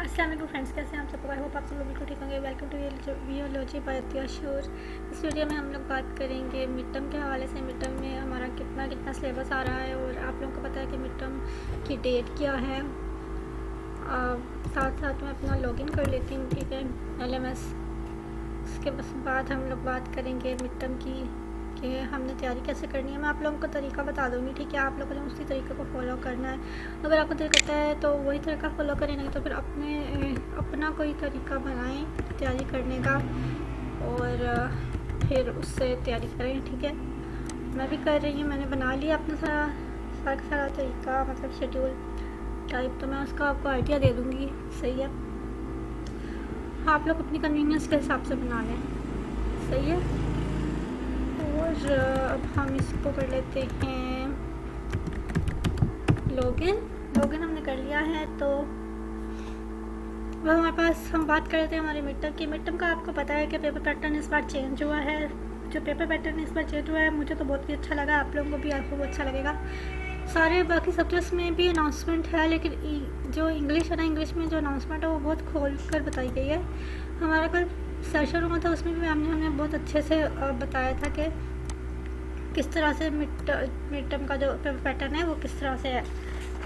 अस्सलाम वालेकुम फ्रेंड्स, कैसे हैं आप सब? आई होप आप सब लोग बिल्कुल ठीक होंगे। Welcome to Videology bye Atiya शोर। इस वीडियो में हम लोग बात करेंगे मिड टर्म के हवाले से। मिड टर्म में हमारा कितना कितना सिलेबस आ रहा है और आप लोगों को पता है कि मिड टर्म की डेट क्या है। साथ साथ में अपना लॉगिन कर लेती हूँ, ठीक है, LMS। उसके बाद हम लोग बात करेंगे मिड टर्म की कि हमने तैयारी कैसे करनी है। मैं आप लोगों को तरीका बता दूँगी, ठीक है। आप लोगों ने उसी तरीके को फॉलो करना है। अगर आपको तरीका पता है तो वही तरीका फॉलो करें, नहीं तो फिर अपना कोई तरीका बनाएं तैयारी करने का और फिर उससे तैयारी करें, ठीक है। मैं भी कर रही हूँ, मैंने बना लिया अपना सारा तरीका, मतलब शेड्यूल टाइप। तो मैं उसका आपको आइडिया दे दूँगी, सही है। आप लोग अपनी कन्वीनियंस के हिसाब से बना लें, सही है। और अब हम इसको कर लेते हैं लॉगिन हमने कर लिया है। तो वह हमारे पास हम बात कर लेते हैं हमारे मिड टर्म की। मिड टर्म का आपको पता है कि पेपर पैटर्न इस बार चेंज हुआ है। जो पेपर पैटर्न इस बार चेंज हुआ है मुझे तो बहुत ही अच्छा लगा, आप लोगों को भी आपको अच्छा लगेगा। सारे बाकी सब्जेक्ट्स में भी अनाउंसमेंट है, लेकिन जो इंग्लिश है ना, इंग्लिश में जो अनाउंसमेंट है वो बहुत खोल कर बताई गई है। हमारा कल सेशन हुआ था, उसमें भी मैम ने हमें बहुत अच्छे से बताया था कि किस तरह से मिड टर्म का जो पेपर पैटर्न है वो किस तरह से है।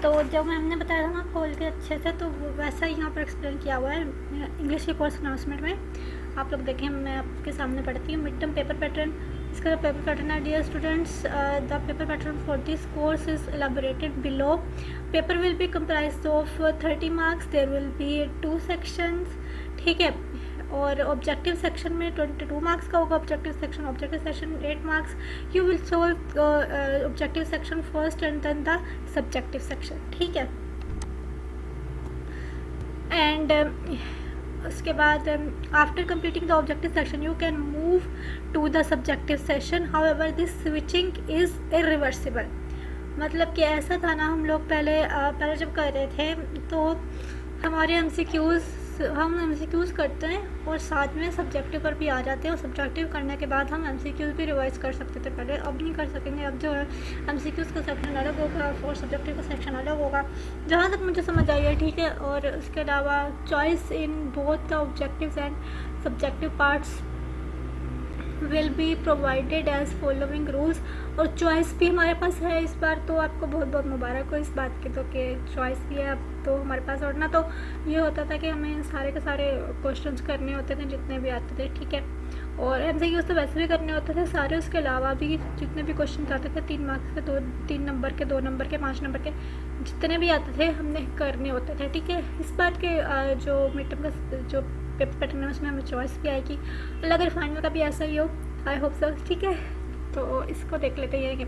तो जब मैम ने बताया था ना खोल के अच्छे से, तो वैसा ही यहाँ पर एक्सप्लेन किया हुआ है इंग्लिश के कोर्स अनाउंसमेंट में। आप लोग देखें, मैं आपके सामने पढ़ती हूँ। मिड टर्म पेपर पैटर्न, इसका जो पेपर पैटर्न है, dear students, the paper pattern for this course is elaborated below. Paper will be comprised of 30 marks, there will be 2 sections, ठीक है। और ऑब्जेक्टिव सेक्शन में 22 मार्क्स का होगा objective section 8 marks. You will solve objective section first and then the subjective section, ठीक है। And उसके बाद after completing the objective section you can move to the subjective session, however this switching is irreversible. मतलब कि ऐसा था ना, हम लोग पहले जब कर रहे थे तो हमारे हम MCQs करते हैं और साथ में सब्जेक्टिव पर भी आ जाते हैं, और सब्जेक्टिव करने के बाद हम MCQs भी रिवाइज कर सकते थे पहले, अब नहीं कर सकेंगे। अब जो है MCQs का सेक्शन अलग होगा और सब्जेक्टिव का सेक्शन अलग होगा, जहाँ तक मुझे समझ आई है, ठीक है। और उसके अलावा choice in both the objectives and subjective parts will be provided as following rules. और चॉइस भी हमारे पास है इस बार, तो आपको बहुत बहुत मुबारक हो इस बात की, तो कि चॉइस भी है अब तो हमारे पास। और ना तो ये होता था कि हमें सारे के सारे क्वेश्चंस करने होते थे जितने भी आते थे, ठीक है। और MCQs तो वैसे भी करने होते थे सारे, उसके अलावा भी जितने भी क्वेश्चन आते थे 3 मार्क्स के, 3 नंबर के, 2 नंबर के, 5 नंबर के, जितने भी आते थे हमने करने होते थे, ठीक है। इस बार के जो मिड टर्म का जो पेपर पैटर्न है उसमें हमें चॉइस भी आएगी। अगर फाइनल का भी ऐसा ही हो, आई होप सो, ठीक है। तो इसको देख लेते हैं कि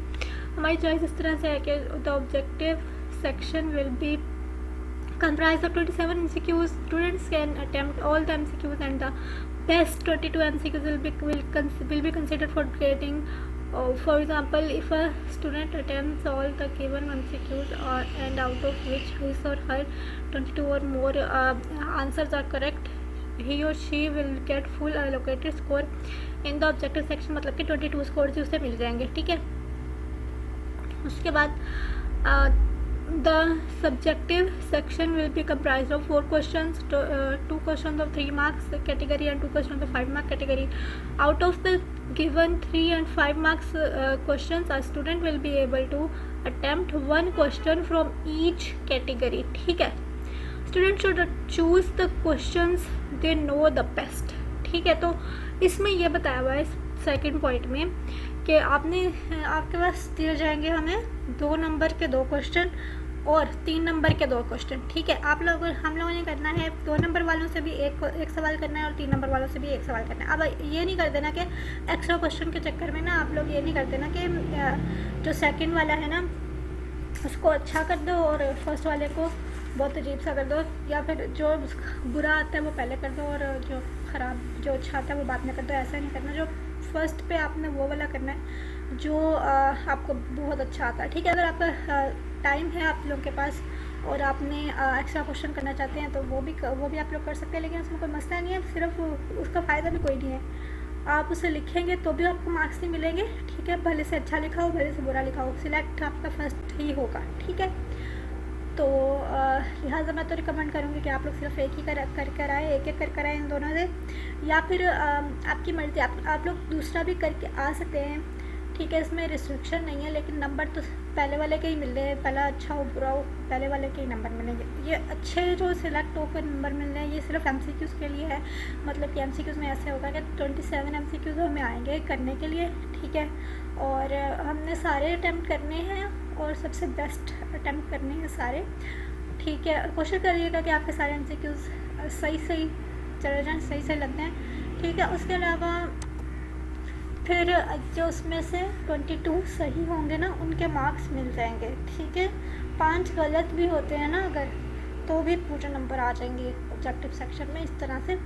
हमारी चॉइस इस तरह से है कि the objective section will be comprised of 27 MCQs. Students can attempt all the MCQs and the best 22 MCQs will be considered for grading. For example, if a student attempts all the given MCQs and out of which his or her 22 or more answers are correct, he or she will get full allocated score in the objective section, मतलब कि 22 score उसे मिल जाएंगे, ठीक है। उसके बाद the subjective section will be comprised of 4 questions, 2 questions of 3 marks category and 2 questions of 5 mark category. Out of the given 3 and 5 marks questions, a student will be able to attempt 1 question from each category, ठीक है। Students should choose the questions they know the best, ठीक है। तो इसमें ये बताया हुआ है सेकंड पॉइंट में कि आपके पास दिए जाएंगे हमें 2 नंबर के 2 क्वेश्चन और 3 नंबर के 2 क्वेश्चन, ठीक है। हम लोगों ने करना है 2 नंबर वालों से भी एक सवाल करना है और 3 नंबर वालों से भी एक सवाल करना है। अब ये नहीं कर देना कि एक्स्ट्रा क्वेश्चन के चक्कर में ना आप लोग ये नहीं कर देना कि जो सेकंड वाला है ना उसको अच्छा कर दो और फर्स्ट वाले को बहुत अजीब सा कर दो, या फिर जो बुरा आता है वो पहले कर दो और जो अच्छा आता है वो बाद में कर दो। ऐसा नहीं करना, जो फर्स्ट पे आपने वो वाला करना है जो आपको बहुत अच्छा आता है, ठीक है। अगर आपका टाइम है आप लोगों के पास और आपने एक्स्ट्रा क्वेश्चन करना चाहते हैं तो वो भी आप लोग कर सकते हैं, लेकिन उसमें कोई मसला नहीं है, सिर्फ उसका फ़ायदा भी कोई नहीं है। आप उसे लिखेंगे तो भी आपको मार्क्स नहीं मिलेंगे, ठीक है। भले से अच्छा लिखा हो, भले से बुरा लिखा हो, सिलेक्ट आपका फर्स्ट ही होगा, ठीक है। तो लिहाजा मैं तो रिकमेंड करूँगी कि आप लोग सिर्फ एक ही कर आए, एक एक कर आए इन दोनों से, या फिर आपकी मर्ज़ी, आप लोग दूसरा भी करके आ सकते हैं, ठीक है, इसमें रिस्ट्रिक्शन नहीं है। लेकिन नंबर तो पहले वाले के ही मिल रहे हैं, पहला अच्छा हो बुरा हो, पहले वाले के ही नंबर मिलेंगे। ये अच्छे जो सिलेक्ट होकर नंबर मिल रहे हैं ये सिर्फ MCQs के लिए है। मतलब कि MCQs में ऐसे होगा कि 27 MCQs हमें आएंगे करने के लिए, ठीक है, और हमने सारे अटैम्प्ट करने हैं और सबसे बेस्ट अटैम्प्ट करने हैं सारे, ठीक है। कोशिश करिएगा कि आपके सारे MCQs सही चले जाएँ, सही लग जाएँ, ठीक है। उसके अलावा फिर जो उसमें से 22 सही होंगे ना उनके मार्क्स मिल जाएंगे, ठीक है। 5 गलत भी होते हैं ना अगर, तो भी पूरे नंबर आ जाएंगे ऑब्जेक्टिव सेक्शन में, इस तरह से,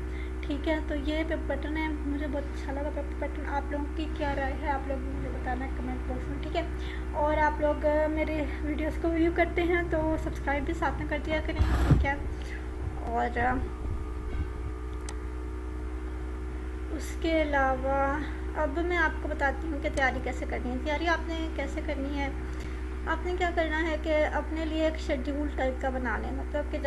ठीक है। तो ये पेपर पैटर्न है, मुझे बहुत अच्छा लगा पेपर पैटर्न। आप लोगों की क्या राय है आप लोग मुझे बताना कमेंट बॉक्स में, ठीक है। और आप लोग मेरे वीडियोस को व्यू करते हैं तो सब्सक्राइब भी साथ में कर दिया करें, ठीक है। और उसके अलावा अब मैं आपको बताती हूँ कि तैयारी कैसे करनी है। तैयारी आपने कैसे करनी है, आपने क्या करना है कि अपने लिए एक शेड्यूल टाइप का बना लें। मतलब कि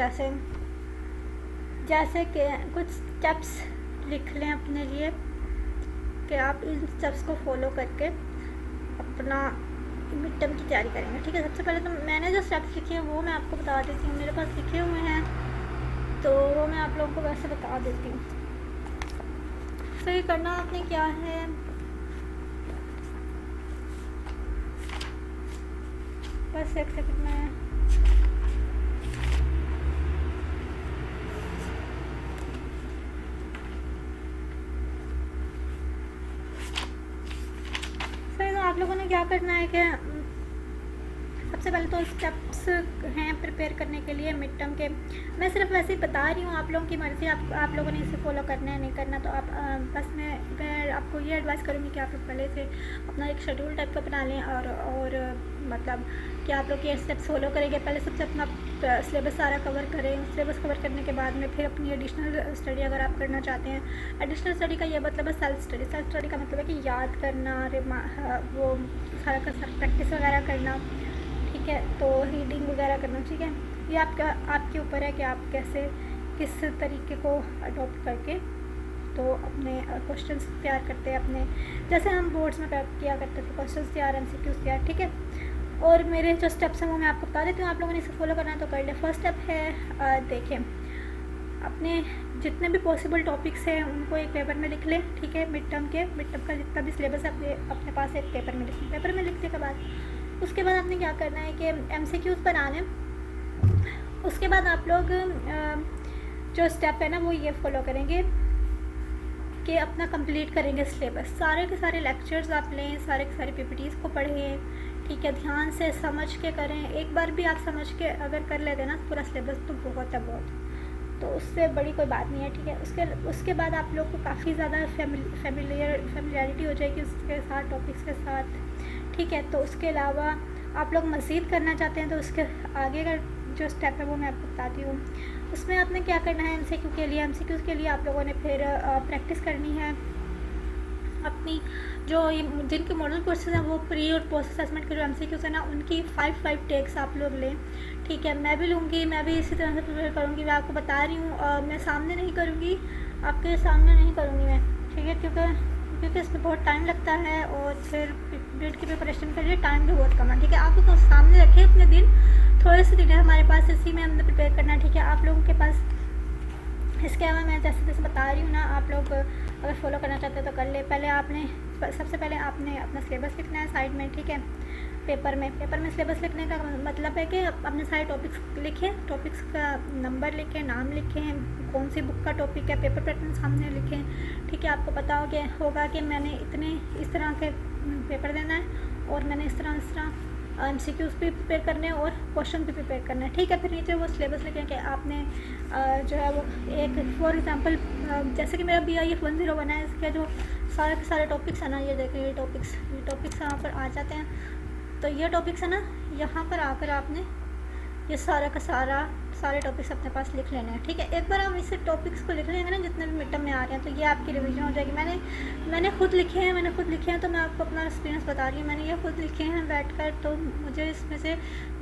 जैसे कि कुछ स्टेप्स लिख लें अपने लिए कि आप इन स्टेप्स को फॉलो करके अपना मिड टर्म की तैयारी करेंगे, ठीक है। सबसे पहले तो मैंने जो स्टेप्स लिखे हैं वो मैं आपको बता देती हूँ, मेरे पास लिखे हुए हैं तो वो मैं आप लोगों को वैसे बता देती हूँ। तो ये करना आपने क्या है, बस एक सेकंड में, सही। तो आप लोगों ने क्या करना है कि सबसे पहले तो स्टेप्स हैं प्रिपेयर करने के लिए मिड टर्म के। मैं सिर्फ वैसे ही बता रही हूँ, आप लोगों की मर्ज़ी, आप लोगों ने इसे फॉलो करना है नहीं करना। तो आप बस मैं आपको ये एडवाइस करूँगी कि आप लोग पहले से अपना एक शेड्यूल टाइप का बना लें और मतलब कि आप लोग ये स्टेप्स फॉलो करेंगे। पहले सबसे अपना सिलेबस सारा कवर करें, सिलेबस कवर करने के बाद में फिर अपनी एडिशनल स्टडी अगर आप करना चाहते हैं। एडिशनल स्टडी का ये मतलब है सेल्फ स्टडी। सेल्फ स्टडी का मतलब है कि याद करना, वो सारा का सारा प्रैक्टिस वगैरह करना, ठीक है। तो रीडिंग वगैरह करना, ठीक है। ये आपके ऊपर है कि आप किस तरीके को अडॉप्ट करके तो अपने क्वेश्चंस तैयार करते हैं अपने, जैसे हम बोर्ड्स में किया करते थे, क्वेश्चंस तैयार, MCQs तैयार, ठीक है। और मेरे जो स्टेप्स हैं वो मैं आपको बता देती हूँ, आप लोगों ने इसे फॉलो करना है तो कर ले। फर्स्ट स्टेप है देखें, अपने जितने भी पॉसिबल टॉपिक्स हैं उनको एक पेपर में लिख लें, ठीक है। मिड टर्म का जितना भी सिलेबस है अपने पास एक पेपर में लिख लें। पेपर में लिखने के बाद उसके बाद आपने क्या करना है कि MCQs पर आने। उसके बाद आप लोग जो स्टेप है ना वो ये फॉलो करेंगे कि अपना कंप्लीट करेंगे सिलेबस। सारे के सारे लेक्चर्स आप लें, सारे के सारे PPTs को पढ़ें, ठीक है। ध्यान से समझ के करें। एक बार भी आप समझ के अगर कर लेते ना पूरा सिलेबस तो बहुत है, बहुत, तो उससे बड़ी कोई बात नहीं है, ठीक है। उसके बाद आप लोग को काफ़ी ज़्यादा फेमिलियरिटी हो जाएगी उसके साथ, टॉपिक्स के साथ, ठीक है। तो उसके अलावा आप लोग मज़ीद करना चाहते हैं तो उसके आगे का जो स्टेप है वो मैं आपको बताती हूँ। उसमें आपने क्या करना है, MCQs के लिए आप लोगों ने फिर प्रैक्टिस करनी है अपनी। जो ये जिनके मॉडल कोर्सेज हैं वो प्री और पोस्ट असेसमेंट के जो MCQs है ना उनकी 5 टेक्स आप लोग लें, ठीक है। मैं भी लूँगी, मैं भी इसी तरह से प्रिपेयर करूँगी। मैं आपको बता रही हूँ, मैं सामने नहीं करूँगी, आपके सामने नहीं करूँगी मैं, ठीक है, क्योंकि इसमें बहुत टाइम लगता है और फिर बीएड की प्रिपरेशन के लिए टाइम भी बहुत कम है, ठीक है। आप तो सामने रखें अपने दिन, थोड़े से दिन है हमारे पास, इसी में हमने प्रिपेयर करना है, ठीक है। आप लोगों के पास इसके अलावा मैं जैसे बता रही हूँ ना, आप लोग अगर फॉलो करना चाहते हैं तो कर ले। सबसे पहले आपने अपना सिलेबस लिखना है साइड में, ठीक है। पेपर में सिलेबस लिखने का मतलब है कि अपने सारे टॉपिक्स लिखें, टॉपिक्स का नंबर लिखें, नाम लिखें, कौन सी बुक का टॉपिक है, पेपर पैटर्न सामने लिखें, ठीक है। आपको पता होगा कि मैंने इस तरह के पेपर देना है और मैंने इस तरह MCQs भी प्रिपेयर करने हैं और क्वेश्चन भी प्रिपेयर करना है, ठीक है। फिर नीचे वो सिलेबस लिखें कि आपने जो है वो एक फॉर एग्जांपल जैसे कि मेरा BIF 101 है, इसके जो सारे के सारे टॉपिक्स हैं ना, ये देखें, ये टॉपिक्स यहाँ पर आ जाते हैं। तो ये टॉपिक्स है ना, यहाँ पर आकर आपने ये सारा का सारा सारे टॉपिक्स अपने पास लिख लेने हैं, ठीक है। एक बार हम इस टॉपिक्स को लिख लेंगे ना जितने भी मिड टर्म में आ रहे हैं, तो ये आपकी रिवीजन हो जाएगी। मैंने खुद लिखे हैं, तो मैं आपको अपना एक्सपीरियंस बता रही हूँ। मैंने ये खुद लिखे हैं बैठकर, तो मुझे इसमें से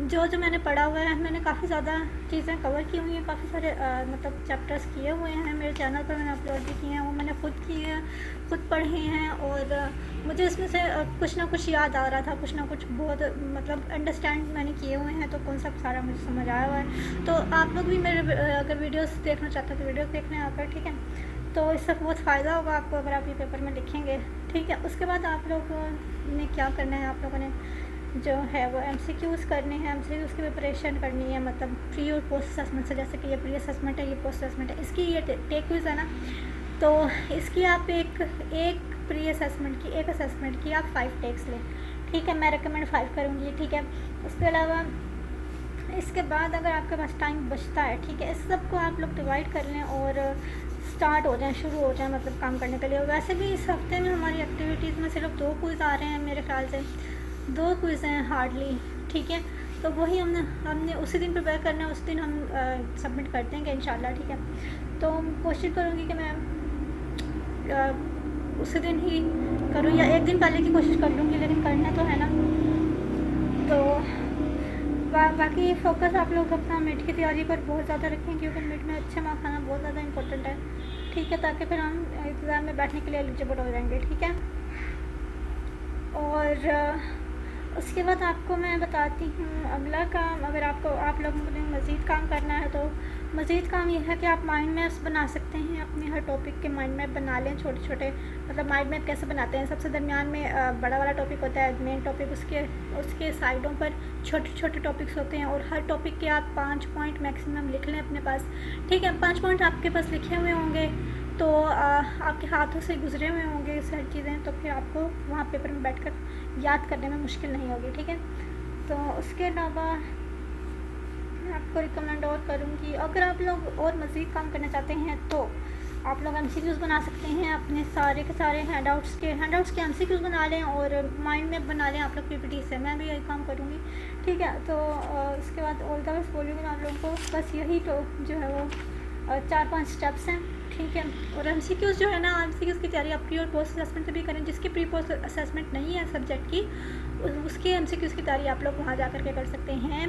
जो मैंने पढ़ा हुआ है, मैंने काफ़ी ज़्यादा चीज़ें कवर की हुई हैं, काफ़ी सारे मतलब चैप्टर्स किए हुए हैं मेरे चैनल पर, मैंने अपलोड भी किए हैं, वो मैंने खुद किए हैं, खुद पढ़े हैं। और मुझे इसमें से कुछ ना कुछ याद आ रहा था, कुछ ना कुछ बहुत मतलब अंडरस्टैंड मैंने किए हुए हैं, तो कॉन्सेप्ट सारा मुझे समझ आया हुआ है। तो आप लोग भी मेरे अगर वीडियोस देखना चाहते हो तो वीडियोस देखने आकर, ठीक है। तो इससे बहुत फ़ायदा होगा आपको अगर आप ये पेपर में लिखेंगे, ठीक है। उसके बाद आप लोगों ने क्या करना है, आप लोगों ने जो है वो MCQs करने हैं, MCQs की प्रिपरेशन करनी है, मतलब प्री और पोस्ट असेसमेंट से। जैसे कि ये प्री असेसमेंट है, ये पोस्ट असेसमेंट है, इसकी ये टेक क्विज़ है ना, तो इसकी आप एक प्री असेसमेंट की, एक असेसमेंट की आप 5 टेक्स लें, ठीक है। मैं रिकमेंड 5 करूँगी, ठीक है। उसके अलावा इसके बाद अगर आपके पास टाइम बचता है, ठीक है, इस सब को आप लोग डिवाइड कर लें और स्टार्ट हो जाएं, शुरू हो जाएं मतलब काम करने के लिए। वैसे भी इस हफ्ते में हमारी एक्टिविटीज़ में सिर्फ 2 क्विज़ आ रहे हैं मेरे ख्याल से, 2 क्विज़ हैं हार्डली, ठीक है। तो वही हमने उसी दिन प्रिपेयर करना है, उस दिन हम सबमिट कर देंगे इंशाल्लाह, ठीक है। तो कोशिश करूँगी कि मैं उसी दिन ही करूँ या एक दिन पहले की कोशिश कर लूँगी, लेकिन करना तो है ना। तो बाकी फोकस आप लोग अपना मिड की तैयारी पर बहुत ज़्यादा रखें, क्योंकि मिड में अच्छे मार्क्स आना बहुत ज़्यादा इंपॉर्टेंट है, ठीक है, ताकि फिर हम एग्ज़ाम में बैठने के लिए एलिजिबल हो जाएंगे, ठीक है। और उसके बाद आपको मैं बताती हूँ अगला काम। अगर आप लोगों को मज़ीद काम करना है, तो मज़ीद काम ये है कि आप माइंड मैप्स बना सकते हैं, अपने हर टॉपिक के माइंड मैप बना लें, छोटे छोटे। मतलब माइंड मैप कैसे बनाते हैं, सबसे दरमियान में बड़ा वाला टॉपिक होता है, मेन टॉपिक, उसके साइडों पर छोटे छोटे टॉपिक्स होते हैं, और हर टॉपिक के आप 5 पॉइंट मैक्सिमम लिख लें अपने पास, ठीक है। 5 पॉइंट आपके पास लिखे हुए होंगे, तो आपके हाथों से गुजरे हुए होंगे सारी चीज़ें, तो फिर आपको वहाँ पेपर में बैठकर याद करने में मुश्किल नहीं होगी, ठीक है। तो उसके अलावा मैं आपको रिकमेंड और करूँगी, अगर आप लोग और मज़ीद काम करना चाहते हैं तो आप लोग MCQs बना सकते हैं, अपने सारे के सारे हैंडआउट्स के MCQs बना लें और माइंड मैप बना लें आप लोग PPT से। मैं भी यही काम करूँगी, ठीक है। तो उसके बाद ऑल द बेस्ट बोलूँगी आप लोगों को। बस यही तो जो है वो 4-5 स्टेप्स हैं, ठीक है। और MCQs जो है ना, MCQs की तैयारी आप प्री और पोस्ट असेसमेंट से भी करें। जिसकी प्री पोस्ट असेसमेंट नहीं है सब्जेक्ट की, उसके MCQs की तैयारी आप लोग वहाँ जा कर के कर सकते हैं।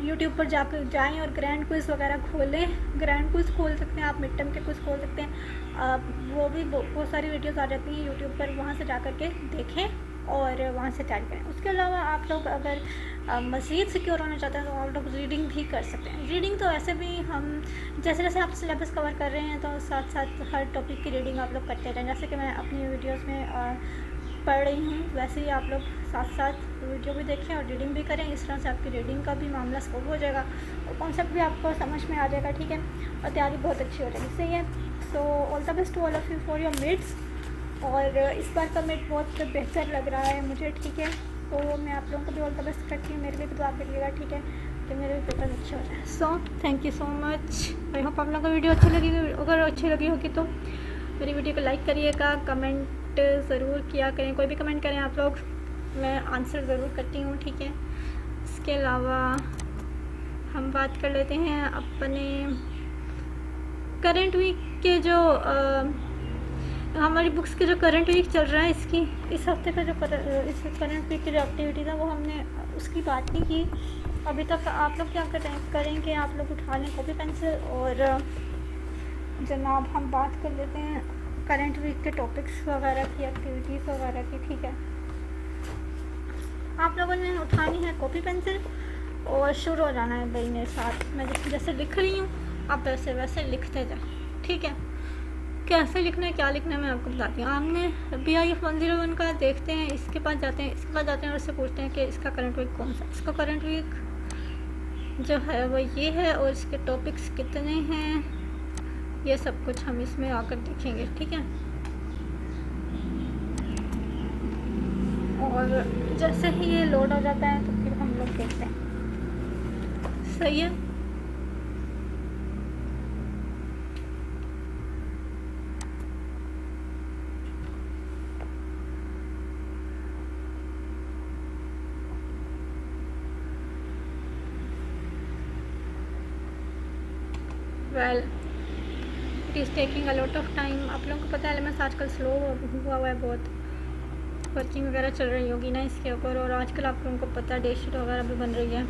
यूट्यूब पर जाएँ और ग्रैंड क्विज़ वगैरह खोलें, ग्रैंड क्विज़ खोल सकते हैं आप, मिड टर्म के क्विज़ खोल सकते हैं। वो भी बहुत सारी वीडियोस आ जाती हैं यूट्यूब पर, वहाँ से जा कर के देखें और वहाँ से तैयारी करें। उसके अलावा आप लोग अगर मज़ीद सिक्योर होना चाहते हैं तो आप लोग रीडिंग भी कर सकते हैं। रीडिंग तो ऐसे भी हम जैसे जैसे आप सिलेबस कवर कर रहे हैं, तो साथ साथ हर टॉपिक की रीडिंग आप लोग करते रहें। जैसे कि मैं अपनी वीडियोज़ में पढ़ रही हूँ, वैसे ही आप लोग साथ साथ वीडियो भी देखें और रीडिंग भी करें। इस तरह से आपकी रीडिंग का भी मामला सॉल्व हो जाएगा और कॉन्सेप्ट भी आपको समझ में आ जाएगा, ठीक है, और तैयारी बहुत अच्छी हो जाएगी, सही है। So all the best to all of you for your mids. और इस बार का मिड बहुत बेहतर लग रहा है मुझे, ठीक है। तो मैं आप लोगों को भी ऑल द बेस्ट करती हूँ, मेरे लिए भी दुआ करिएगा, ठीक है, कि मेरे भी पेपर अच्छे हो जाए। So thank you so much. I hope आप लोगों को वीडियो अच्छी लगी, अगर अच्छी लगी होगी तो मेरी वीडियो को लाइक करिएगा, कमेंट ज़रूर किया करें, कोई भी कमेंट करें आप लोग, मैं आंसर ज़रूर करती हूँ, ठीक है। इसके अलावा हम बात कर लेते हैं अपने करंट वीक के जो हमारी बुक्स के जो करंट वीक चल रहा है, इसकी इस हफ्ते का जो इस करंट वीक की जो एक्टिविटी था वो हमने उसकी बात नहीं की अभी तक। आप लोग क्या करेंगे, आप लोग उठा लें कॉपी पेंसिल और जनाब हम बात कर लेते हैं करंट वीक के टॉपिक्स वगैरह की, एक्टिविटीज़ वगैरह की, ठीक है। आप लोगों ने उठानी है कॉपी पेंसिल और शुरू हो जाना है भाई मेरे साथ। मैं जैसे लिख रही हूँ आप वैसे वैसे लिखते जाए, ठीक है। कैसे लिखना है, क्या लिखना है, मैं आपको बताती हूँ। हमने BIF 101 का देखते हैं, इसके पास जाते हैं और इससे पूछते हैं कि इसका करंट वीक कौन सा। इसका करंट वीक जो है वो ये है और इसके टॉपिक्स कितने हैं, ये सब कुछ हम इसमें आकर देखेंगे, ठीक है। और जैसे ही ये लोड हो जाता है तो फिर हम लोग देखते हैं, सही है। Well it is taking a lot of time. आप लोगों को पता है एलएमएस आजकल स्लो हुआ हुआ है, बहुत वर्किंग वगैरह चल रही होगी ना इसके ऊपर, और आजकल आप लोगों को पता है डे शीट वगैरह भी बन रही है।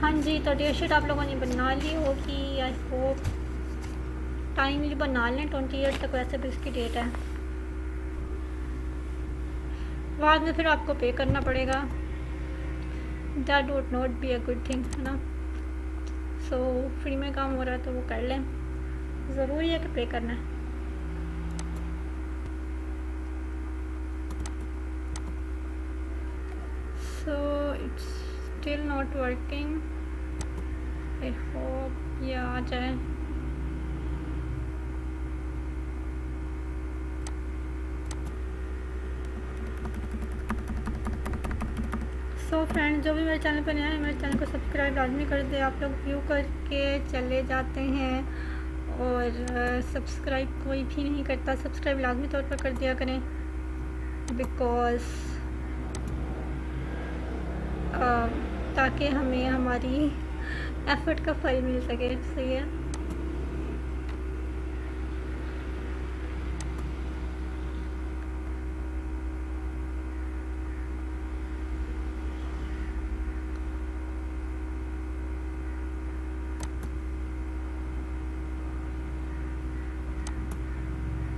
हाँ जी, तो डे शीट आप लोगों ने बना ली होगी, आई होप टाइमली बना लें। 28 तक वैसे भी इसकी डेट है, बाद में फिर आपको पे करना पड़ेगा। That would not be a good thing, है ना। सो फ्री में काम हो रहा है तो वो कर लें, ज़रूरी है कि पे करना है। So it's still not working, I hope ये आ जाए। सो फ्रेंड्स, जो भी मेरे चैनल पर नया है मेरे चैनल को सब्सक्राइब लाजमी कर दे। आप लोग व्यू करके चले जाते हैं और सब्सक्राइब कोई भी नहीं करता। सब्सक्राइब लाजमी तौर पर कर दिया करें, बिकॉज़ ताकि हमें हमारी एफ़र्ट का फल मिल सके। सही है।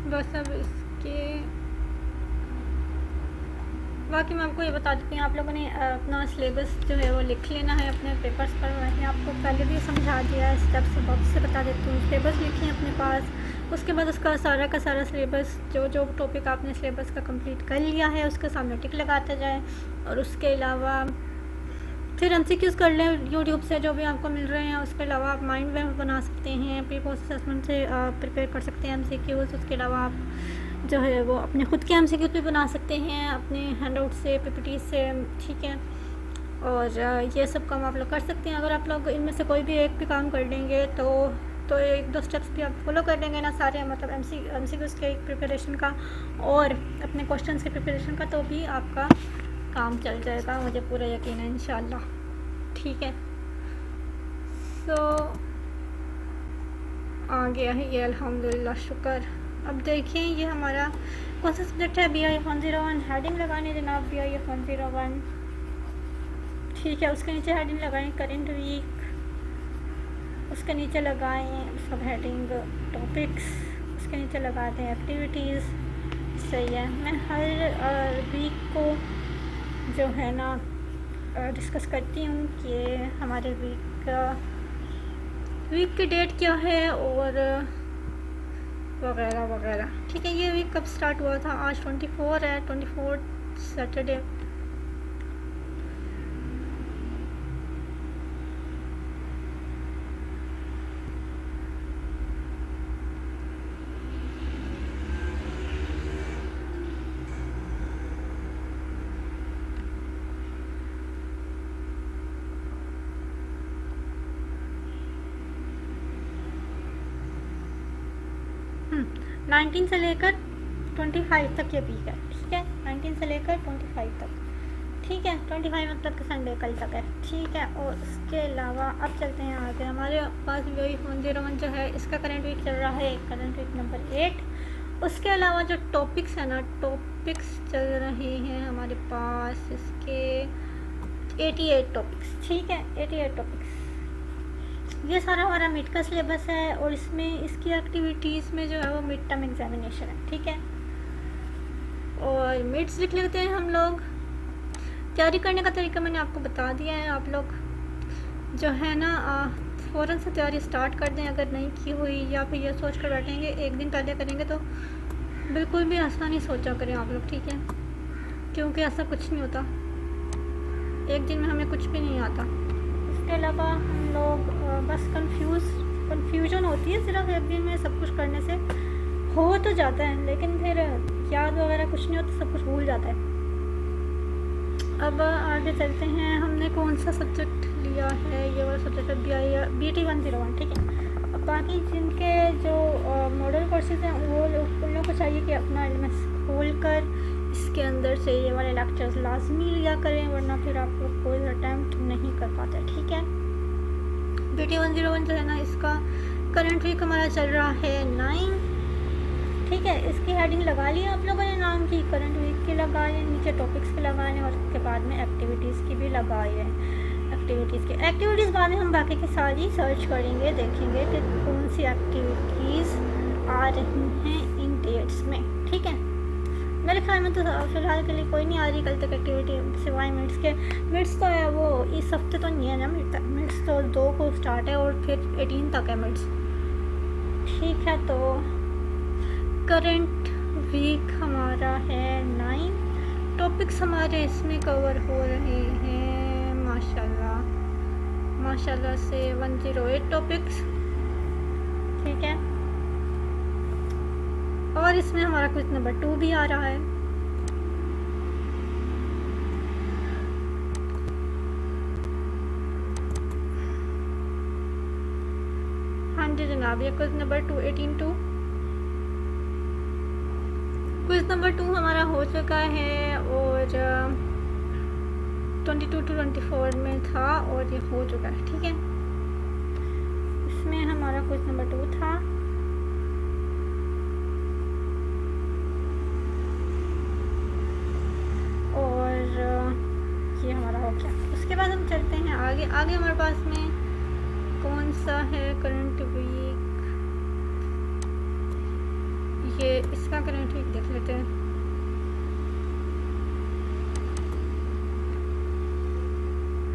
बस अब इसके बाकी मैं आपको ये बता देती हूँ, आप लोगों ने अपना सिलेबस जो है वो लिख लेना है अपने पेपर्स पर। मैंने आपको पहले भी समझा दिया है, स्टेप से वापस से बता देती हूँ। सिलेबस लिखें अपने पास, उसके बाद उसका सारा का सारा सिलेबस, जो जो टॉपिक आपने सिलेबस का कंप्लीट कर लिया है उसके सामने टिक लगाते जाएँ। और उसके अलावा फिर एमसीक्यूज़ कर लें यूट्यूब से जो भी आपको मिल रहे हैं। उसके अलावा आप माइंड मैप बना सकते हैं, प्री पोस्ट असेसमेंट से प्रिपेयर कर सकते हैं एमसीक्यूज़। उसके अलावा आप जो है वो अपने खुद के एमसीक्यूज़ भी बना सकते हैं अपने हैंडआउट से, पीपीटी से, ठीक है। और ये सब काम आप लोग कर सकते हैं। अगर आप लोग इनमें से कोई भी एक भी काम कर लेंगे तो एक दो स्टेप्स भी आप फॉलो कर लेंगे ना सारे, मतलब एमसीक्यूज़ के प्रिपरेशन का और अपने क्वेश्चंस के प्रिपरेशन का, तो भी आपका काम चल जाएगा, मुझे पूरा यकीन है इंशाल्लाह, ठीक है। सो आ गया है ये, अल्हम्दुलिल्लाह, शुक्र। अब देखिए ये हमारा कौन सा सब्जेक्ट है, BIF 101। हेडिंग लगाने जनाब BIF 101, ठीक है। उसके नीचे हेडिंग लगाएं करेंट वीक, उसके नीचे लगाएं सब हेडिंग टॉपिक्स, उसके नीचे लगाते हैं एक्टिविटीज़। सही है। मैं हर वीक को जो है ना डिस्कस करती हूँ कि हमारे वीक की डेट क्या है और वगैरह वगैरह, ठीक है। ये वीक कब स्टार्ट हुआ था, आज 24 है, 24 सैटरडे। हम्म 19 से लेकर 25 तक ये वीक है, ठीक है। 19 से लेकर 25 तक, ठीक है। 25 मतलब कि संडे कल तक है, ठीक है। और उसके अलावा अब चलते हैं आगे। हमारे पास BIF 101 जो है इसका करंट वीक चल रहा है, करंट वीक नंबर 8। उसके अलावा जो टॉपिक्स है ना, टॉपिक्स चल रहे हैं हमारे पास इसके 88 टॉपिक्स, ठीक है। 88 टॉपिक्स, ये सारा हमारा मिड का सिलेबस है और इसमें इसकी एक्टिविटीज़ में जो है वो मिड टर्म एग्जामिनेशन है, ठीक है। और मिड्स लिख लेते हैं हम लोग। तैयारी करने का तरीका मैंने आपको बता दिया है। आप लोग जो है ना फ़ौरन से तैयारी स्टार्ट कर दें अगर नहीं की हुई, या फिर ये सोच कर बैठेंगे एक दिन पहले करेंगे, तो बिल्कुल भी ऐसा नहीं सोचा करें आप लोग, ठीक है। क्योंकि ऐसा कुछ नहीं होता, एक दिन में हमें कुछ भी नहीं आता। इसके अलावा हम लोग बस कन्फ्यूजन होती है सिर्फ एक दिन में, सब कुछ करने से हो तो जाता है लेकिन फिर याद वगैरह कुछ नहीं होता, सब कुछ भूल जाता है। अब आगे चलते हैं। हमने कौन सा सब्जेक्ट लिया है, ये वाला सब्जेक्ट है BT 101, ठीक है। अब बाकी जिनके जो मॉडल कोर्सेज हैं वो उन लोगों को चाहिए कि अपना LMS खोल कर इसके अंदर से ये वाले लेक्चर्स लाजमी लिया करें, वरना फिर आप लोग कोई अटैम्प्ट नहीं कर पाते, ठीक है। BT 101 जो है ना इसका करंट वीक हमारा चल रहा है 9, ठीक है। इसकी हेडिंग लगा ली आप लोगों ने, नाम की करंट वीक की लगा लें, नीचे टॉपिक्स की लगा लें, और उसके बाद में एक्टिविटीज़ की भी लगा लें। एक्टिविटीज़ बाद में हम बाकी की सारी सर्च करेंगे, देखेंगे कि कौन सी एक्टिविटीज़ आ रही हैं इन डेट्स में, ठीक है। मेरे ख्याल में तो फ़िलहाल के लिए कोई नहीं आ रही कल तक एक्टिविटी, सिवाय मिड्स के। मिड्स तो है वो इस हफ्ते तो नहीं है ना, मिड्स तो 2 को स्टार्ट है और फिर 18 तक है मिड्स, ठीक है। तो करंट वीक हमारा है 9, टॉपिक्स हमारे इसमें कवर हो रहे हैं माशाल्लाह से 108 टॉपिक्स, ठीक है। और इसमें हमारा क्विज नंबर 2 भी आ रहा है। हाँ जी जनाब, ये क्विज नंबर 2 18 क्विज नंबर 2 हमारा हो चुका है, और 22 to 24 में था और ये हो चुका है, ठीक है। इसमें हमारा क्विज नंबर 2 था, और ये हमारा हो गया। उसके बाद हम चलते हैं आगे हमारे पास में कौन सा है करंट वीक, ये इसका करंट वीक देख लेते हैं।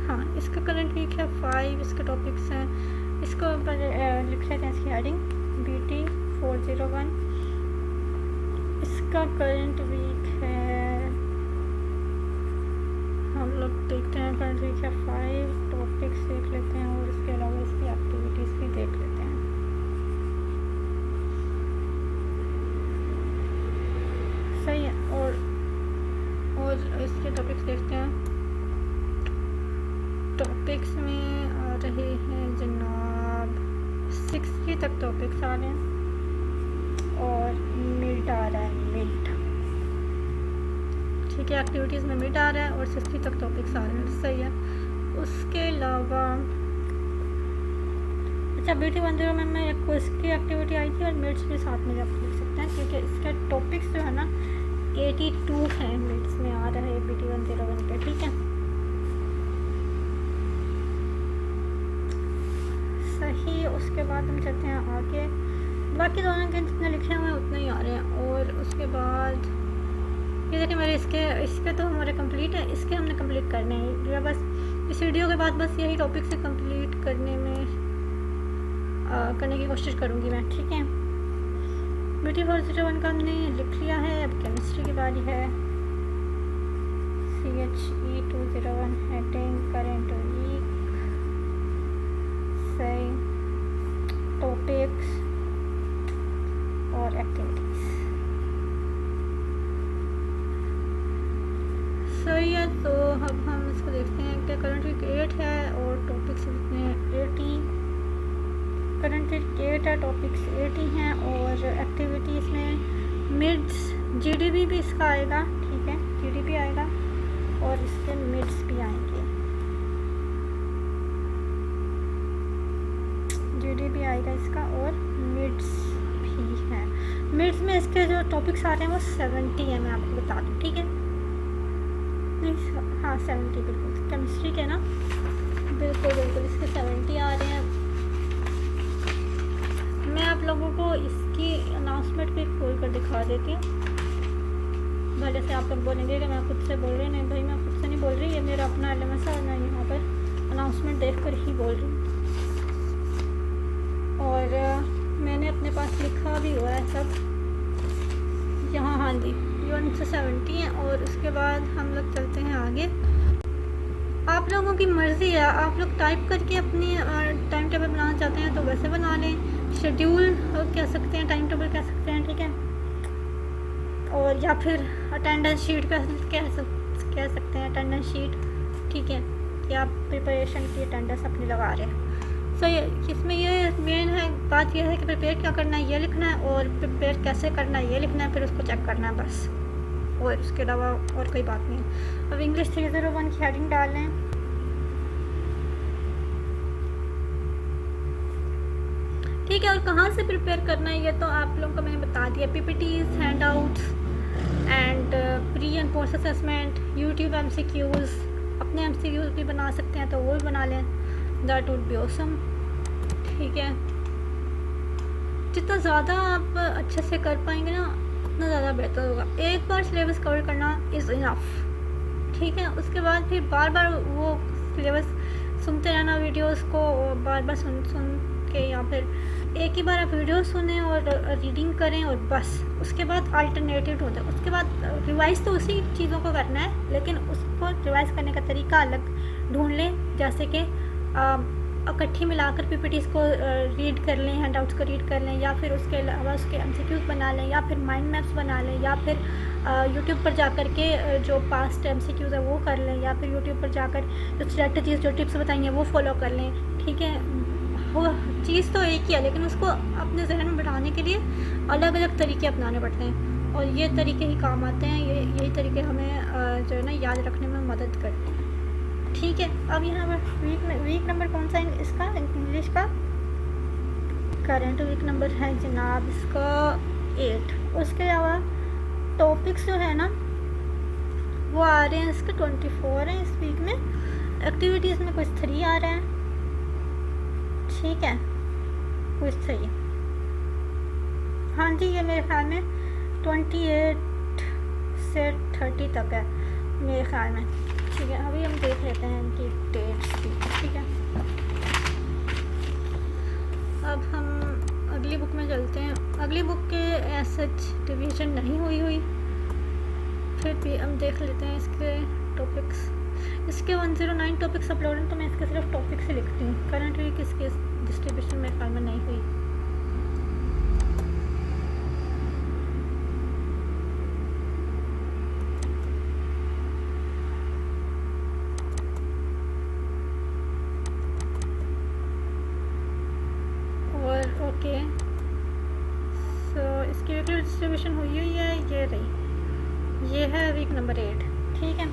हाँ, इसका करंट वीक है 5, इसके टॉपिक्स हैं, इसको ऊपर लिख लेते हैं इसकी हेडिंग BT 401। इसका करंट वीक है, हम लोग देखते हैं करंट वीक है 5, टॉपिक्स देख लेते हैं और इसके अलावा इसकी एक्टिविटीज़ भी देख लेते हैं। सही है, और इसके टॉपिक्स देखते हैं। टॉपिक्स में आ रहे हैं जनाब 60 तक टॉपिक्स आ रहे हैं, और मिड आ रहा है मिड, ठीक है। एक्टिविटीज़ में मिड आ रहा है और 60 तक टॉपिक्स आ रहे हैं, सही है। उसके अलावा अच्छा BT 10 में मैं एक क्विज की एक्टिविटी आई थी और मिड्स भी साथ में आप लिख सकते हैं, क्योंकि इसके टॉपिक्स जो है ना 82 हैं, मिड्स में आ रहा है BT 101 पे, ठीक है। सही, उसके बाद हम चलते हैं आगे। बाकी दोनों के जितने लिखे हुए हैं उतने ही आ रहे हैं। और उसके बाद ये देखिए मेरे इसके तो हमारे कंप्लीट है, इसके हमने कंप्लीट करने हैं। बस इस वीडियो के बाद बस यही टॉपिक से कंप्लीट करने की कोशिश करूँगी मैं, ठीक है। BT 401 का हमने लिख लिया है, अब केमिस्ट्री की बारी है। CHE 201 हेडिंग करंट वीक, सही, टॉपिक्स और एक्टिविटीज़, सही है। तो अब हम इसको देखते हैं कि करंट वीक 8 है और टॉपिक्स कितने हैं 80, करंट वीक 8 है, टॉपिक्स 80 हैं, और एक्टिविटीज़ में मिड्स GDP भी इसका आएगा, ठीक है, GDP आएगा और इसके मिड्स भी आएंगे, GDP आएगा इसका और मिड्स भी है। मिड्स में इसके जो टॉपिक्स आ रहे हैं वो 70 है, मैं आपको बता दूँ, ठीक है। नहीं, हाँ 70 बिल्कुल, केमिस्ट्री के ना, बिल्कुल इसके 70 आ रहे हैं। मैं आप लोगों को इसकी अनाउंसमेंट भी खोल कर दिखा देती हूँ, भले से आप लोग बोलेंगे कि मैं खुद से बोल रही, नहीं भाई मैं खुद से नहीं बोल रही, ये मेरा अपना LMS है और मैं यहाँ पर अनाउंसमेंट देख कर ही बोल रही हूँ। और मैंने अपने पास लिखा भी हुआ है सब यहाँ, हाँ जी, ये 170 है। और उसके बाद हम लोग चलते हैं आगे। आप लोगों की मर्ज़ी है, आप लोग टाइप करके अपनी टाइम टेबल बनाना चाहते हैं तो वैसे बना लें, शेड्यूल कह सकते हैं, टाइम टेबल कह सकते हैं, ठीक है। और या फिर अटेंडेंस शीट कह सकते हैं, अटेंडेंस शीट, ठीक है, कि आप प्रिपरेशन की अटेंडेंस अपनी लगा रहे हैं। सो इसमें ये मेन है, बात यह है कि प्रिपेयर क्या करना है ये लिखना है, और प्रिपेयर कैसे करना है ये लिखना है, फिर उसको चेक करना है बस, और उसके अलावा और कोई बात नहीं। अब इंग्लिश 301 की हेडिंग डाल लें, ठीक ठीक है। और कहाँ से प्रिपेयर करना है ये तो आप लोगों को मैंने बता दिया, PPTs, handouts and pre and post assessment, YouTube MCQs, अपने एमसीक्यूज़ भी बना सकते हैं तो वो भी बना लें, दैट वुड बी ऑसम। ठीक है, जितना ज़्यादा आप अच्छे से कर पाएंगे ना उतना ज़्यादा बेहतर होगा। एक बार सिलेबस कवर करना इज़ इनफ। ठीक है, उसके बाद फिर बार बार वो सिलेबस सुनते रहना, वीडियोस को बार बार सुन के, या फिर एक ही बार आप वीडियो सुने और रीडिंग करें और बस। उसके बाद अल्टरनेटिव होता है, उसके बाद रिवाइज़ तो उसी चीज़ों को करना है, लेकिन उसको रिवाइज़ करने का तरीका अलग ढूंढ लें, जैसे कि इकट्ठी मिलाकर पीपीटीज़ को रीड कर लें, हैंडआउट्स को रीड कर लें, या फिर उसके अलावा उसके एमसीक्यूज़ बना लें, या फिर माइंड मैप्स बना लें, या फिर यूट्यूब पर जाकर के जो पास्ट एमसीक्यूज़ है वो कर लें, या फिर यूट्यूब पर जाकर जो स्ट्रेटजीज़, जो टिप्स बताएंगे वो फॉलो कर लें। ठीक है, वो चीज़ तो एक ही है, लेकिन उसको अपने जहन में बढ़ाने के लिए अलग अलग तरीके अपनाने पड़ते हैं, और ये तरीके ही काम आते हैं। यही तरीके हमें जो है ना याद रखने में मदद करते हैं। ठीक है, अब यहाँ पर वीक नंबर कौन सा है इसका, इंग्लिश का करंट वीक नंबर है जनाब इसका 8। उसके अलावा टॉपिक्स जो है ना वो आ रहे हैं इसके 24 हैं इस वीक में। एक्टिविटीज़ में कुछ 3 आ रहे हैं। ठीक है, कुछ 3, हाँ जी, ये मेरे ख्याल में 28 से 30 तक है मेरे ख्याल में। ठीक है, अभी हम देख लेते हैं इनकी डेट्स भी। ठीक है, अब हम अगली बुक में चलते हैं। अगली बुक के सच डिवीज़न नहीं हुई, फिर भी हम देख लेते हैं इसके टॉपिक्स। इसके 109 टॉपिक्स अपलोड हैं, तो मैं इसके सिर्फ टॉपिक्स ही लिखती हूँ। करंट वीक इसके डिस्ट्रीब्यूशन मेरे ख्याल में नहीं हुई। ओके, सो इसकी वीकली डिस्ट्रीब्यूशन हुई है, ये रही, ये है वीक नंबर 8। ठीक है,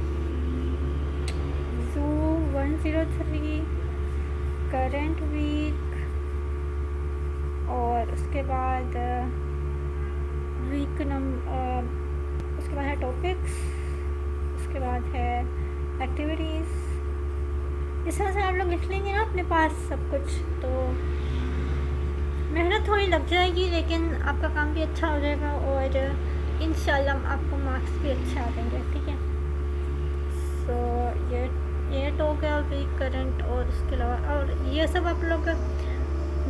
जू 103, करंट वीक, और उसके बाद उसके बाद है टॉपिक्स, उसके बाद है एक्टिविटीज़। इस तरह से आप लोग लिख लेंगे ना अपने पास सब कुछ, तो मेहनत थोड़ी लग जाएगी, लेकिन आपका काम भी अच्छा हो जाएगा, और इंशाल्लाह आपको मार्क्स भी अच्छे आ जाएंगे। ठीक है, सो ये तो हो गया वीक करंट, और उसके अलावा और ये सब आप लोग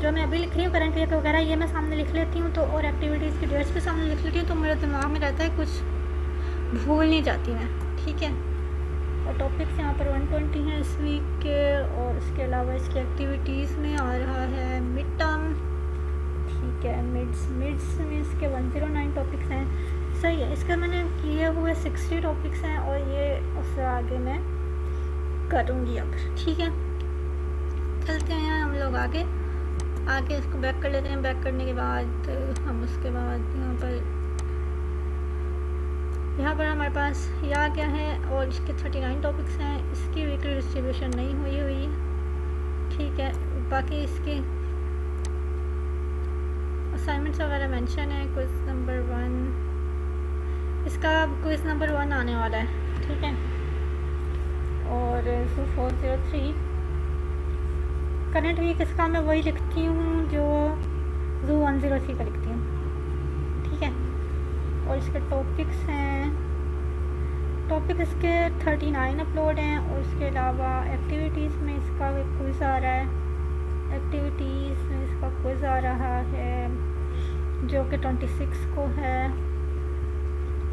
जो मैं अभी लिख रही हूँ करंट वीक वगैरह, ये मैं सामने लिख लेती हूँ, तो और एक्टिविटीज़ की डेट्स भी सामने लिख लेती हूँ, तो मेरे दिमाग में रहता है, कुछ भूल नहीं जाती मैं। ठीक है, और टॉपिक्स यहाँ पर 120 हैं इस वीक के, और इसके अलावा इसकी एक्टिविटीज़ में आ रहा है मिड टर्म। ठीक है, मिड्स में इसके 109 टॉपिक्स हैं। सही है, इसका मैंने किए हुए 60 टॉपिक्स हैं, और ये उससे आगे मैं करूँगी अब। ठीक है, चलते हैं हम लोग आगे इसको बैक कर लेते हैं। बैक करने के बाद हम उसके बाद यहाँ पर हमारे पास ये आ गया है, और इसके 39 टॉपिक्स हैं। इसकी वीकली डिस्ट्रीब्यूशन नहीं हुई है। ठीक है, बाकी इसके असाइनमेंट्स वगैरह मेंशन है। क्विज नंबर 1, इसका क्विज नंबर 1 आने वाला है। ठीक है, और 403 करंट वीक, इसका मैं वही लिखती हूँ जो 103 का लिखती हूँ। ठीक है, और इसके टॉपिक्स हैं, टॉपिक इसके 39 अपलोड हैं, और इसके अलावा एक्टिविटीज़ में इसका क्विज आ रहा है। एक्टिविटीज़ में इसका क्विज आ रहा है जो कि 26 को है,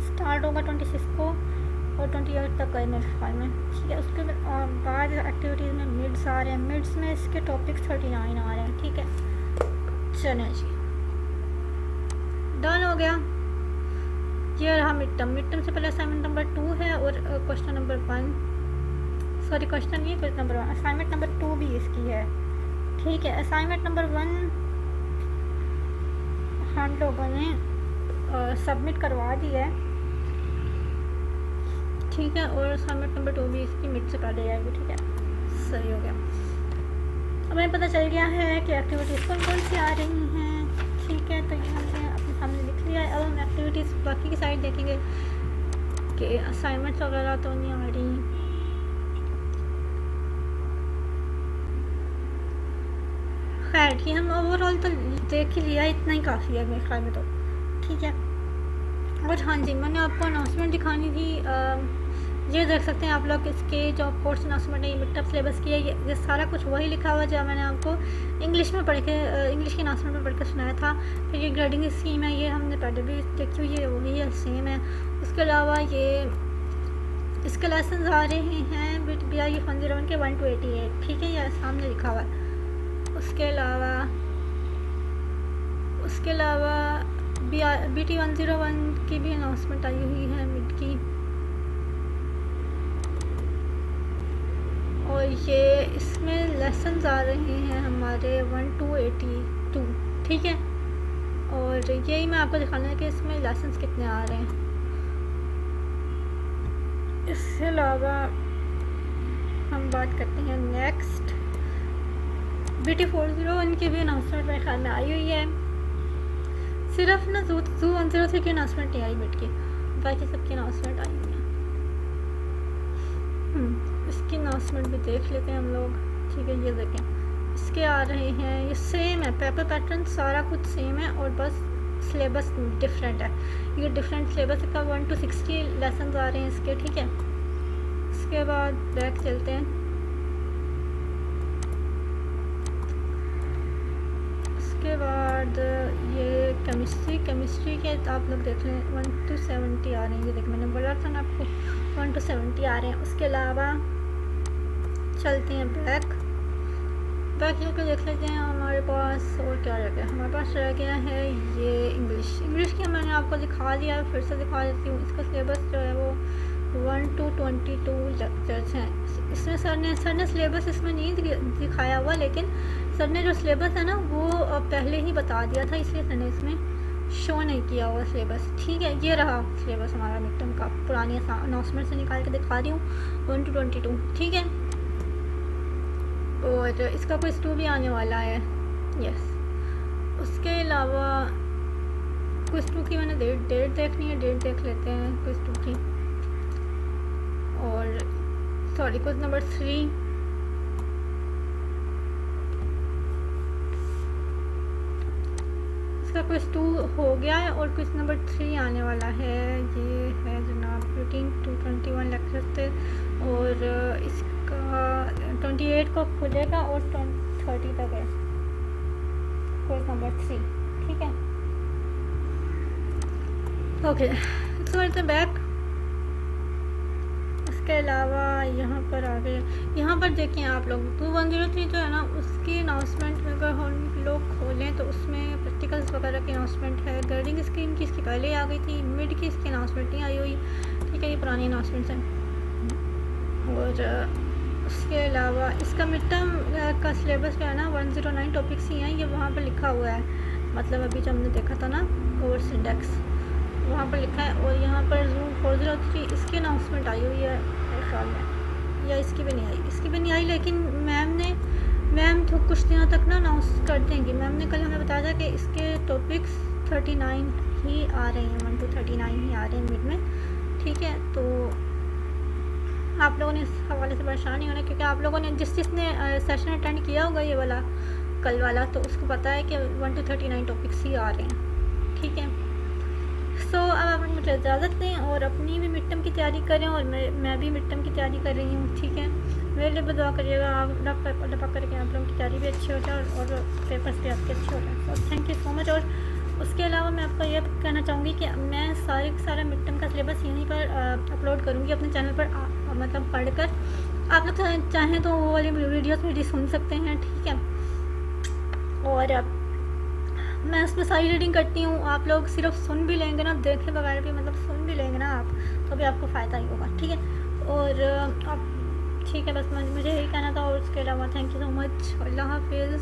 स्टार्ट होगा 26 को और 28 तक है मेरे ख्याल में। ठीक है, उसके बाद एक्टिविटीज़ में मिड्स आ रहे हैं। मिड्स में इसके टॉपिक्स 39 आ रहे हैं। ठीक है, चलें जी, डन हो गया। ये रहा मिड टर्म से पहले असाइनमेंट नंबर 2 है, और क्वेश्चन नंबर 1, सॉरी क्वेश्चन नहीं, क्वेश्चन नंबर 1, असाइनमेंट नंबर 2 भी इसकी है। ठीक है, असाइनमेंट नंबर 1 हम लोगों ने सबमिट करवा दिया है। ठीक है, और असाइनमेंट नंबर 2 भी इसकी मिड से पहले आएगी। ठीक है, सही हो गया। हमें पता चल गया है कि एक्टिविटीज़ कौन कौन सी आ रही हैं, ठीक है। तो ये हमने अपने सामने लिख लिया है। अब हम एक्टिविटीज़ बाकी की साइड देखेंगे कि असाइनमेंट्स वगैरह तो नहीं आ रही। खैर ये हम ओवरऑल तो देख ही लिया, इतना ही काफ़ी है मेरे ख्याल में तो, ठीक है। और हाँ जी, मैंने आपको अनाउंसमेंट दिखानी थी। ये देख सकते हैं आप लोग, इसके जो कोर्स अनाउंसमेंट है, ये मिड टर्म सिलेबस की है, ये सारा कुछ वही लिखा हुआ जो मैंने आपको इंग्लिश में पढ़ के इंग्लिश के अनाउंसमेंट में पढ़ के सुनाया था। फिर ये ग्रेडिंग स्कीम है, ये हमने पहले भी देखी हुई है, वही है, सेम है। उसके अलावा ये इसके लेसन आ रहे हैं BI 101 के 1 to 88, ठीक है, ये सामने लिखा हुआ है। उसके अलावा BT 101 की भी अनाउंसमेंट आई हुई है मिड की, और ये इसमें लेसन्स आ रहे हैं हमारे 1 to 82, ठीक है। और यही मैं आपको दिखाना है कि इसमें लेसन्स कितने आ रहे हैं। इसके अलावा हम बात करते हैं नेक्स्ट, BT 401 की भी अनाउंसमेंट मेरे ख्याल में आई हुई है। सिर्फ ना Zoo 103 की अनाउंसमेंट नहीं आई मिड की, बाकी सबकी अनाउंसमेंट आई हुई है। इसकी अनाउंसमेंट भी देख लेते हैं हम लोग, ठीक है। ये देखें, इसके आ रहे हैं, ये सेम है, पेपर पैटर्न सारा कुछ सेम है, और बस सिलेबस डिफरेंट है। ये डिफरेंट सिलेबस का 1 to 60 लेसन आ रहे हैं इसके, ठीक है। इसके बाद बैक चलते हैं। उसके बाद ये केमिस्ट्री के आप लोग देख लें, 1 to 70 आ रहे हैं। ये देख, मैंने बोला था ना आपको 1 to 70 आ रहे हैं। उसके अलावा चलते हैं बैक जाकर देख लेते हैं हमारे पास और क्या रह गया। हमारे पास रह गया है ये इंग्लिश की मैंने आपको दिखा दिया है, फिर से दिखा देती हूँ। इसका सिलेबस जो है वो 1 to 22 लेक्चर्स हैं। इसमें सर ने सिलेबस इसमें नहीं दिखाया हुआ, लेकिन सर ने जो सिलेबस है ना वो पहले ही बता दिया था, इसलिए सर ने इसमें शो नहीं किया हुआ सिलेबस, ठीक है। ये रहा सिलेबस हमारा मिड टर्म का, पुरानी अनाउंसमेंट से निकाल के दिखा रही हूँ, 1 to 22, ठीक है। और इसका क्विज़ 2 भी आने वाला है, यस। उसके अलावा क्विज़ 2 की मैंने डेट देखनी है, डेट देख लेते हैं क्विज़ 2 की। और सॉरी, क्विज़ नंबर 3 इसका क्विज़ 2 हो गया है, और क्विज़ नंबर 3 आने वाला है। ये है जनाब रूटीन 221 लेक्चर थे, और इसका 28 को खुलेगा और 30 तक है क्विज़ नंबर 3, ठीक है। Okay, it's worth back. इसके अलावा यहाँ पर आ गए, यहाँ पर देखें आप लोग 2103 जो है ना, उसकी अनाउंसमेंट में अगर हम लोग खोलें तो उसमें प्रैक्टिकल्स वगैरह की अनाउंसमेंट है। ग्रेडिंग स्कीम की इसकी पहले आ गई थी, मिड की इसकी अनाउंसमेंट नहीं आई हुई, ठीक है, ये पुरानी अनाउंसमेंट्स हैं। और उसके अलावा इसका मिड टर्म का सिलेबस जो है ना 109 टॉपिक्स ही हैं, ये वहाँ पर लिखा हुआ है, मतलब अभी जो हमने देखा था ना कोर्स इंडेक्स, वहाँ पर लिखा है। और यहाँ पर Zoo 403 इसकी अनाउंसमेंट आई हुई है मेरे ख्याल में, या इसकी भी नहीं आई, लेकिन मैम तो कुछ दिनों तक ना अनाउंस कर देंगी। मैम ने कल हमें बताया था कि इसके टॉपिक्स 39 ही आ रहे हैं, 1 to 39 ही आ रहे हैं मिड में, ठीक है। तो आप लोगों ने इस हवाले से परेशान नहीं होना, क्योंकि आप लोगों ने जिसने सेशन अटेंड किया होगा ये वाला कल वाला, तो उसको पता है कि 1 to 39 टॉपिक्स ही आ रहे हैं, ठीक है। सो अब आप मुझे इजाज़त दें और अपनी भी मिड टर्म की तैयारी करें, और मैं भी मिड टर्म की तैयारी कर रही हूँ, ठीक है। मेरे लिए भी दुआ करिएगा, आप अल्लाह करके आप लोगों की तैयारी भी अच्छी हो जाए और पेपर्स भी आपके अच्छे हो जाए। So thank you so much. और उसके अलावा मैं आपको ये कहना चाहूँगी कि मैं सारा मिड टर्म का सिलेबस यहीं पर अपलोड करूँगी अपने चैनल पर, मतलब पढ़कर आप लोग चाहें तो वो वाली वीडियोस भी सुन सकते हैं, ठीक है। और मैं उसमें सारी रीडिंग करती हूँ, आप लोग सिर्फ सुन भी लेंगे ना, देखे बगैर भी मतलब सुन भी लेंगे ना आप, तो भी आपको फ़ायदा ही होगा, ठीक है। और अब ठीक है, बस मुझे यही कहना था। और उसके अलावा थैंक यू सो मच, अल्लाह हाफिज़।